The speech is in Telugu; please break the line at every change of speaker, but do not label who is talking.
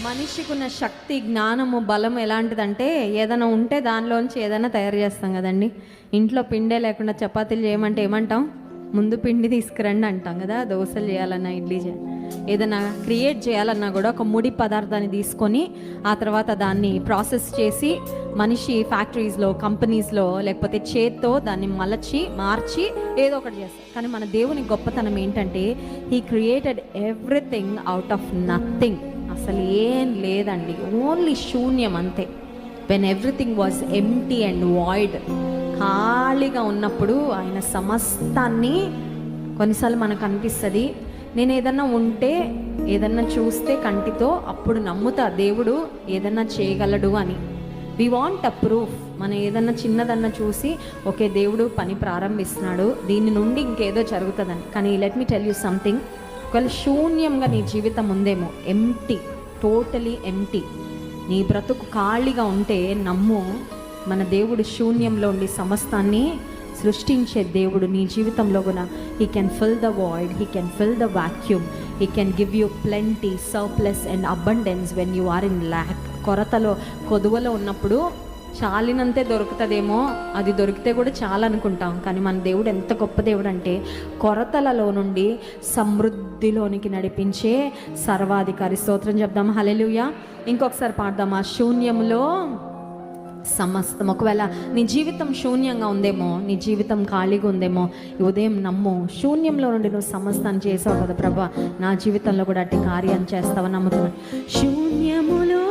మనిషికి ఉన్న శక్తి, జ్ఞానము, బలం ఎలాంటిదంటే ఏదైనా ఉంటే దానిలోంచి ఏదైనా తయారు చేస్తాం కదండి. ఇంట్లో పిండే లేకుండా చపాతీలు చేయమంటే ఏమంటాం? ముందు పిండి తీసుకురండి అంటాం కదా. దోశలు చేయాలన్నా, ఇడ్లీ ఏదైనా క్రియేట్ చేయాలన్నా కూడా ఒక ముడి పదార్థాన్ని తీసుకొని ఆ తర్వాత దాన్ని ప్రాసెస్ చేసి మనిషి ఫ్యాక్టరీస్లో, కంపెనీస్లో లేకపోతే చేత్తో దాన్ని మలచి మార్చి ఏదో ఒకటి చేస్తారు. కానీ మన దేవుని గొప్పతనం ఏంటంటే he created everything out of nothing. అసలు ఏం లేదండి, ఓన్లీ శూన్యం అంతే. When everything was empty and void, ఖాళీగా ఉన్నప్పుడు ఆయన సమస్తాన్ని, కొన్నిసార్లు మనకు అనిపిస్తుంది నేను ఏదన్నా ఉంటే, ఏదన్నా చూస్తే కంటితో అప్పుడు నమ్ముతా దేవుడు ఏదన్నా చేయగలడు అని. We want a proof. మనం ఏదన్నా చిన్నదన్నా చూసి ఓకే దేవుడు పని ప్రారంభిస్తున్నాడు, దీని నుండి ఇంకేదో జరుగుతుందని. కానీ let me tell you something. ఒకవేళ శూన్యంగా నీ జీవితం ఉందేమో, ఎంప్టీ, టోటలీ ఎంప్టీ, నీ బ్రతుకు ఖాళీగా ఉంటే నమ్ము, మన దేవుడు శూన్యంలో ఉండి సమస్తాన్ని సృష్టించే దేవుడు. నీ జీవితంలో కూడా he can fill the void, he can fill the vacuum, he can give you plenty, surplus and abundance when you are in lack. కొరతలో, కొదువలో ఉన్నప్పుడు చాలినంతే దొరుకుతుందేమో, అది దొరికితే కూడా చాలా అనుకుంటాం. కానీ మన దేవుడు ఎంత గొప్ప దేవుడు అంటే కొరతలలో నుండి సమృద్ధిలోనికి నడిపించే సర్వాధికారి. స్తోత్రం చెప్దాం, హల్లెలూయా. ఇంకొకసారి పాడదాం, ఆ శూన్యంలో సమస్తం. ఒకవేళ నీ జీవితం శూన్యంగా ఉందేమో, నీ జీవితం ఖాళీగా ఉందేమో, ఈ ఉదయం నమ్ము, శూన్యంలో నుండి నువ్వు సమస్తాన్ని చేసావు కదా ప్రభా, నా జీవితంలో కూడా అట్టి కార్యం చేస్తావని నమ్ముతున్నాను. శూన్యములో